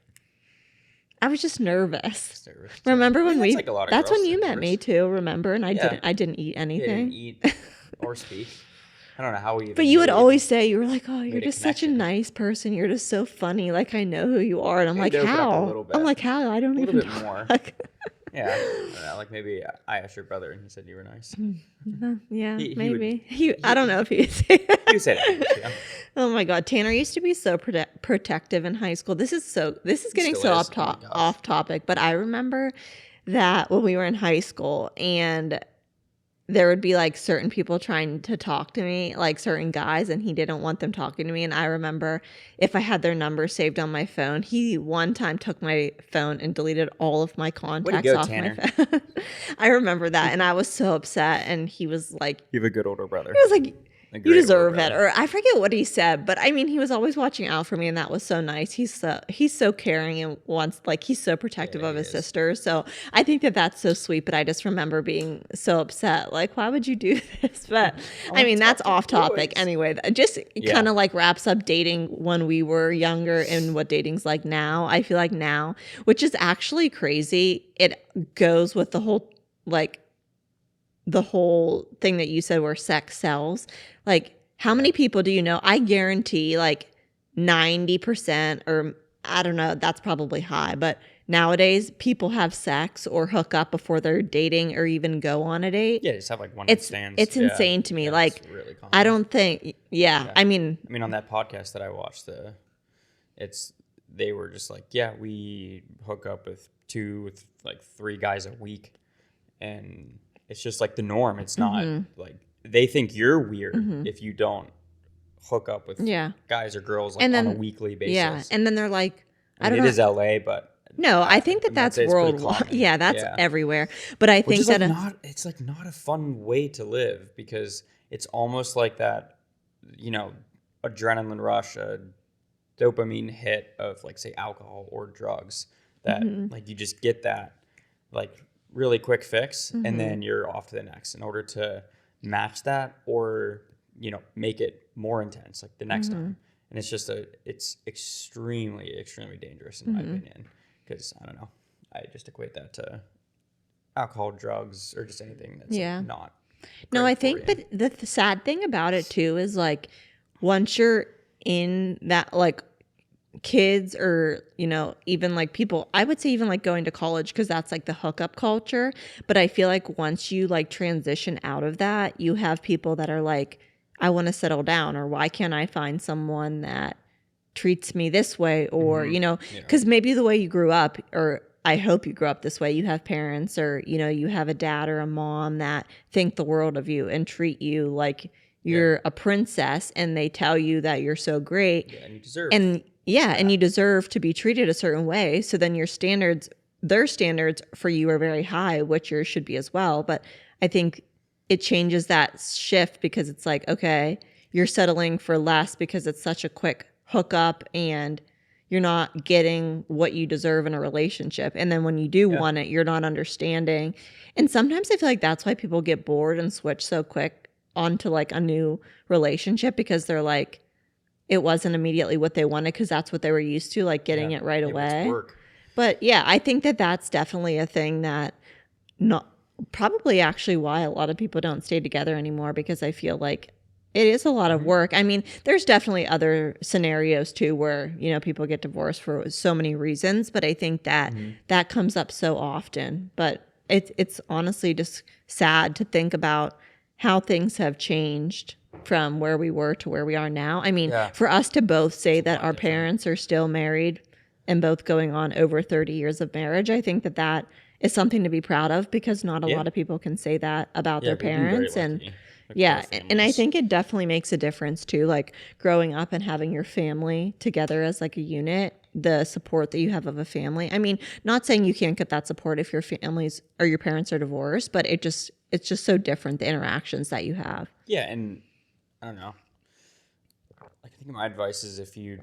I was just nervous. Remember when that's when you met me too, remember? And I didn't eat anything. You didn't eat or speak. I don't know how we even. But you would always say, you were like, oh, you're just such a nice person. You're just so funny. Like, I know who you are. And I'm like, how? I'm like, how? I don't even talk. More. Yeah. I don't know, like maybe I asked your brother and he said you were nice. Yeah, maybe. I don't know if he would say that. You said it. Yeah. Oh my God. Tanner used to be so protective in high school. This is getting so off topic. But I remember that when we were in high school, and there would be like certain people trying to talk to me, like certain guys, and he didn't want them talking to me. And I remember if I had their number saved on my phone, he one time took my phone and deleted all of my contacts off Tanner. my phone. I remember that. And I was so upset. And he was like, you have a good older brother. He was like, you deserve it. Or I forget what he said, but I mean, he was always watching out for me, and that was so nice. He's so caring and wants, like, he's so protective of his sister. So I think that that's so sweet, but I just remember being so upset. Like, why would you do this? But I mean, that's off topic anyway. Just kind of like wraps up dating when we were younger and what dating's like now. I feel like now, which is actually crazy. It goes with the whole, like, the whole thing that you said where sex sells. Like, how many people do you know? I guarantee like 90%, or I don't know, that's probably high, but nowadays people have sex or hook up before they're dating or even go on a date. Yeah, just have like one night stands. It's insane to me. Like, really common. I don't think, I mean on that podcast that I watched, they were just like, yeah, we hook up with 3 guys a week, and it's just like the norm. It's not like they think you're weird if you don't hook up with guys or girls on a weekly basis. Yeah, and then they're like, I don't know. It is LA, but no, I think that's worldwide. Yeah, that's everywhere. But I think that it's like not a fun way to live, because it's almost like that, adrenaline rush, a dopamine hit of like, say, alcohol or drugs, that like you just get that like really quick fix, and then you're off to the next in order to match that, or make it more intense like the next time. And it's just it's extremely dangerous in my opinion, because I don't know, I just equate that to alcohol, drugs, or just anything that's like not no, I think, but the sad thing about it too is like, once you're in that, like, kids, or even like people, I would say even like going to college, because that's like the hookup culture. But I feel like once you like transition out of that, you have people that are like, I want to settle down, or why can't I find someone that treats me this way, or because maybe the way you grew up, or I hope you grew up this way, you have parents, or you have a dad or a mom that think the world of you and treat you like you're a princess, and they tell you that you're so great, and you deserve and you deserve to be treated a certain way. So then their standards for you are very high, which yours should be as well. But I think it changes that shift, because it's like, okay, you're settling for less because it's such a quick hookup, and you're not getting what you deserve in a relationship. And then when you do want it, you're not understanding. And sometimes I feel like that's why people get bored and switch so quick onto like a new relationship, because they're like, it wasn't immediately what they wanted, because that's what they were used to, like getting it right away. But yeah, I think that that's definitely a thing that probably actually why a lot of people don't stay together anymore, because I feel like it is a lot of work. I mean, there's definitely other scenarios too where, people get divorced for so many reasons, but I think that that comes up so often. But it's honestly just sad to think about how things have changed from where we were to where we are now. I mean, for us to both say that our parents are still married and both going on over 30 years of marriage, I think that is something to be proud of, because not a lot of people can say that about their parents. And and I think it definitely makes a difference too, like growing up and having your family together as like a unit, the support that you have of a family. I mean, not saying you can't get that support if your families or your parents are divorced, but it's just so different, the interactions that you have. Yeah, and I don't know. Like, I think my advice is if you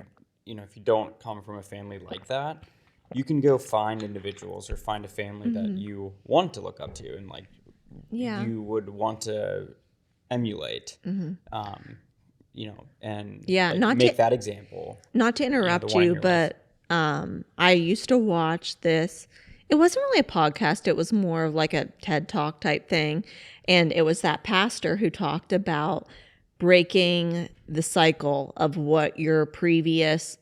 don't come from a family like that, you can go find individuals or find a family that you want to look up to and like you would want to emulate. And like, make that example. Not to interrupt you, but I used to watch this. It wasn't really a podcast. It was more of like a TED Talk type thing. And it was that pastor who talked about breaking the cycle of what your previous,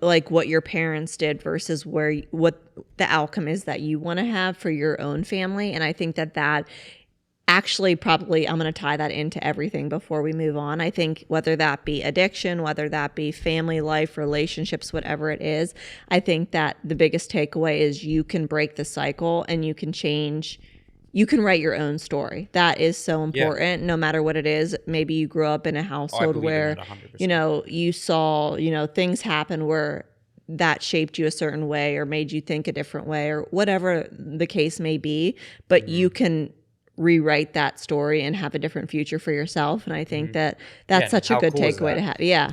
like what your parents did versus what the outcome is that you want to have for your own family. And I think that actually probably, I'm going to tie that into everything before we move on. I think whether that be addiction, whether that be family life, relationships, whatever it is, I think that the biggest takeaway is you can break the cycle and you can change. You can write your own story. That is so important, no matter what it is. Maybe you grew up in a household where, you saw, things happen where that shaped you a certain way or made you think a different way or whatever the case may be. But you can rewrite that story and have a different future for yourself. And I think that's such a good takeaway to have. Yeah.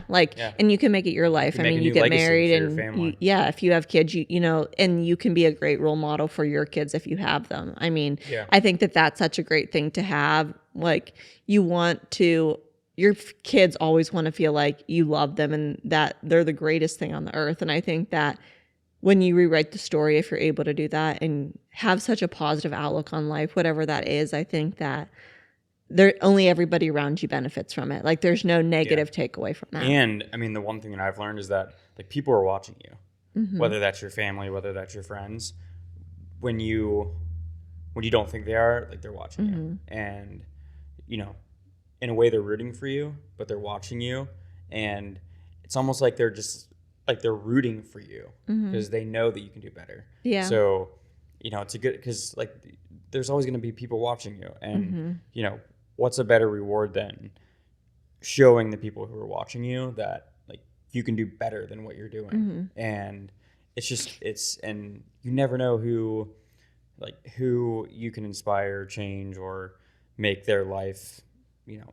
And you can make it your life. I mean, you get married and if you have kids, and you can be a great role model for your kids if you have them. I mean, I think that's such a great thing to have. Like, your kids always want to feel like you love them and that they're the greatest thing on the earth. And I think that when you rewrite the story, if you're able to do that and have such a positive outlook on life, whatever that is, I think that only everybody around you benefits from it. Like, there's no negative takeaway from that. And I mean, the one thing that I've learned is that like people are watching you, whether that's your family, whether that's your friends. When you don't think they are, like, they're watching you, and in a way they're rooting for you, but they're watching you, and it's almost like they're just like they're rooting for you because they know that you can do better. Yeah. So, it's a good, because like there's always going to be people watching you, and what's a better reward than showing the people who are watching you that like you can do better than what you're doing. And and you never know who you can inspire, change, or make their life,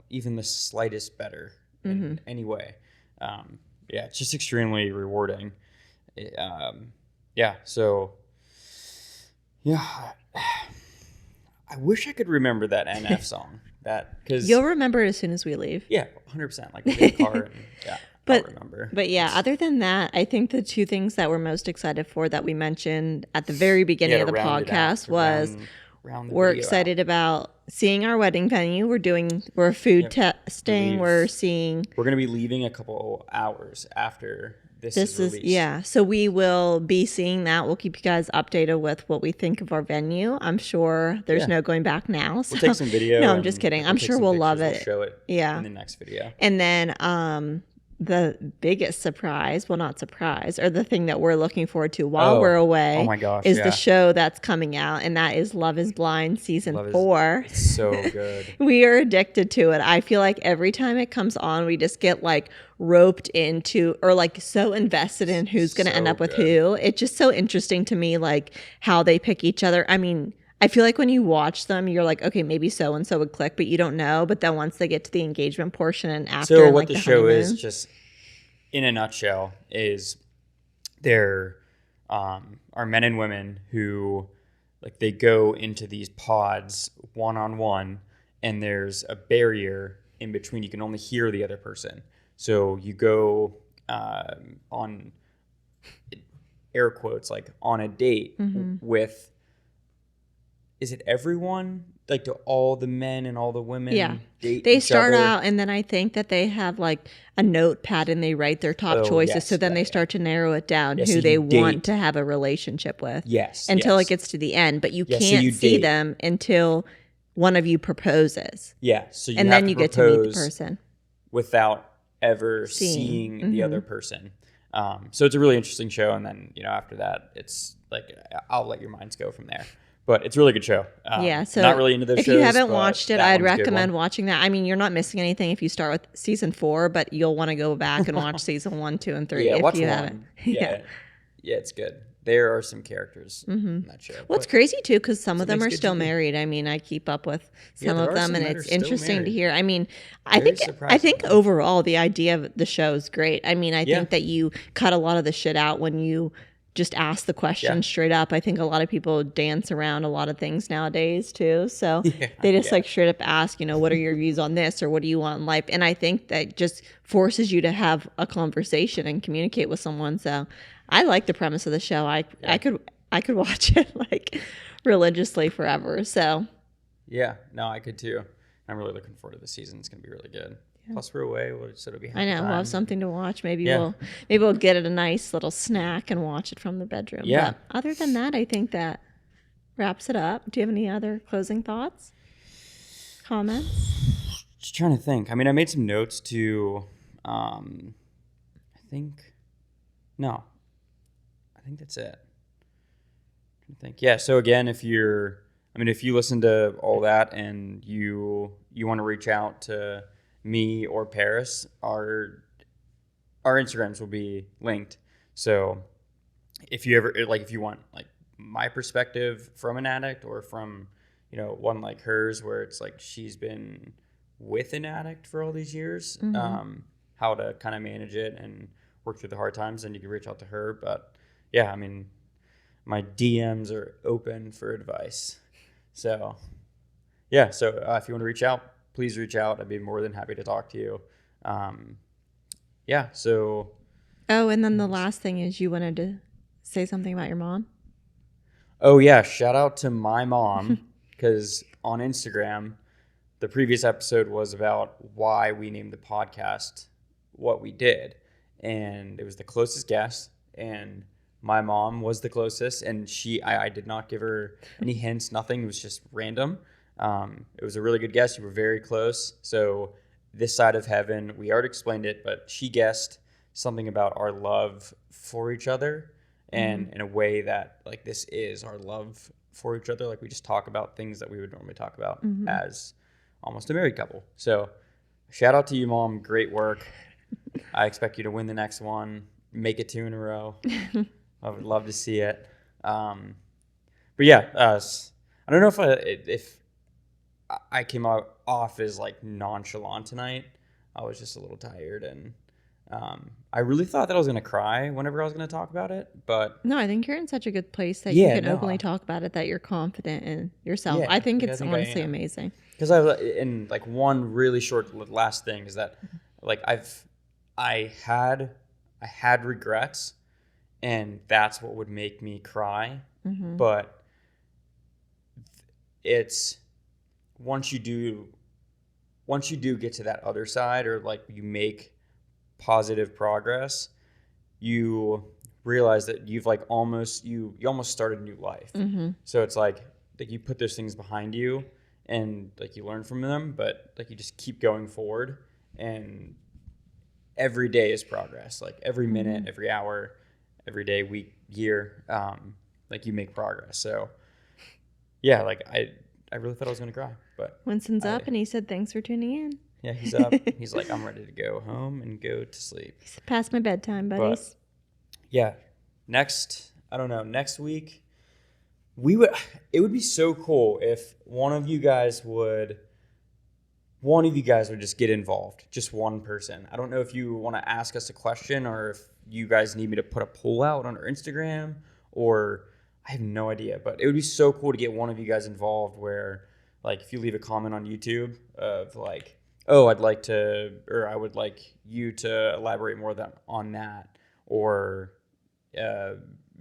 even the slightest better in any way. It's just extremely rewarding. I wish I could remember that NF song. Because you'll remember it as soon as we leave. Yeah, 100%. Like, in the car, and I'll remember. But other than that, I think the two things that we're most excited for that we mentioned at the very beginning of the podcast was we're excited about seeing our wedding venue. We're food testing. We're going to be leaving a couple hours after this is released. So we will be seeing that. We'll keep you guys updated with what we think of our venue. I'm sure there's no going back now. So. We'll take some video. No, I'm just kidding. I'm sure we'll love it. We'll show it in the next video. And then the biggest surprise, well, not surprise, or the thing that we're looking forward to while we're away is the show that's coming out, and that is Love is Blind season 4. It's so good. We are addicted to it. I feel like every time it comes on, we just get like roped into or like so invested in who's going to end up with who. It's just so interesting to me, like how they pick each other. I mean, I feel like when you watch them, you're like, okay, maybe so and so would click, but you don't know. But then once they get to the engagement portion and after, so what the show is, just in a nutshell, is there are men and women who like they go into these pods one-on-one, and there's a barrier in between. You can only hear the other person. So you go on air quotes like on a date with. Is it everyone? Like, do all the men and all the women date they each start other? out, and then I think that they have like a notepad and they write their top choices. So then they start to narrow it down who they want to have a relationship with. Until it gets to the end. But you can't see them until one of you proposes. Yeah. So you and have then you propose, get to meet the person. without ever seeing the other person. So it's a really interesting show. And then, after that, it's like, I'll let your minds go from there. But it's a really good show. So not really into those if shows. If you haven't watched it, I'd recommend watching that. I mean, you're not missing anything if you start with season 4, but you'll want to go back and watch season 1, 2, and 3 if you haven't. Yeah, it's good. There are some characters in that show. Well, it's crazy too because some of them are still married. I mean, I keep up with some of them, and it's interesting to hear. I mean, I think overall the idea of the show is great. I mean, I think that you cut a lot of the shit out when you just ask the question straight up. I think a lot of people dance around a lot of things nowadays too. So they just like straight up ask, what are your views on this or what do you want in life? And I think that just forces you to have a conversation and communicate with someone. So I like the premise of the show. I could watch it like religiously forever. So I could too. I'm really looking forward to the season. It's going to be really good. Yeah. Plus, we're away, so it'll be. I know we'll have something to watch. Maybe we'll get it a nice little snack and watch it from the bedroom. Yeah. But other than that, I think that wraps it up. Do you have any other closing thoughts, comments? Just trying to think. I mean, I made some notes to. I think that's it. I think So again, if you listen to all that and you want to reach out to me or Paris, our Instagrams will be linked. So if you want like my perspective from an addict or from, one like hers where it's like she's been with an addict for all these years, how to kind of manage it and work through the hard times, then you can reach out to her. But yeah, I mean, my DMs are open for advice. So yeah, if you want to reach out, please reach out. I'd be more than happy to talk to you. So. Oh, and then the last thing is you wanted to say something about your mom? Oh, yeah. Shout out to my mom because on Instagram, the previous episode was about why we named the podcast what we did. And it was the closest guess. And my mom was the closest. And I did not give her any hints, nothing. It was just random. It was a really good guess. You were very close. So this side of heaven, we already explained it, but she guessed something about our love for each other and in a way that like this is our love for each other. Like we just talk about things that we would normally talk about as almost a married couple. So shout out to you, Mom. Great work. I expect you to win the next one, make it 2 in a row. I would love to see it. But yeah, I don't know if I came off as like nonchalant tonight. I was just a little tired, and I really thought that I was going to cry whenever I was going to talk about it. But no, I think you're in such a good place that you can openly talk about it, that you're confident in yourself. Yeah, I think it's honestly amazing. Because in like one really short last thing is that like I had regrets, and that's what would make me cry. But it's once you do get to that other side, or like you make positive progress, you realize that you've like almost started a new life. So it's like you put those things behind you and like you learn from them, but like you just keep going forward, and every day is progress. Like every minute, every hour, every day, week, year, like you make progress. So yeah, like I really thought I was going to cry, but Winston's up and he said, thanks for tuning in. Yeah, he's up. He's like, I'm ready to go home and go to sleep. It's past my bedtime, buddies. But yeah, next week, it would be so cool if one of you guys would just get involved, just one person. I don't know if you want to ask us a question or if you guys need me to put a poll out on our Instagram, or I have no idea, but it would be so cool to get one of you guys involved where like if you leave a comment on YouTube of like, oh, I would like you to elaborate more on that, or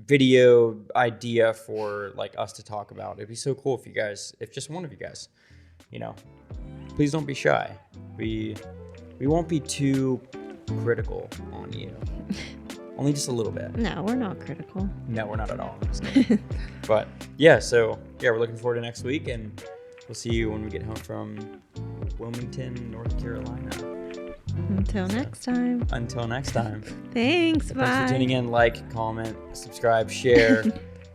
video idea for like us to talk about. It'd be so cool if just one of you guys, please don't be shy. We won't be too critical on you. Only just a little bit. No, we're not critical. No, we're not at all. Just kidding. But yeah, we're looking forward to next week, and we'll see you when we get home from Wilmington, North Carolina. Until next time. Until next time. Thanks. Bye. Thanks for tuning in. Like, comment, subscribe, share,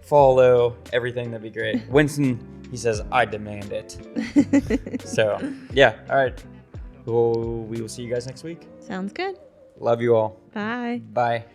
follow, everything. That'd be great. Winston, he says, I demand it. So, yeah. All right. We will see you guys next week. Sounds good. Love you all. Bye. Bye.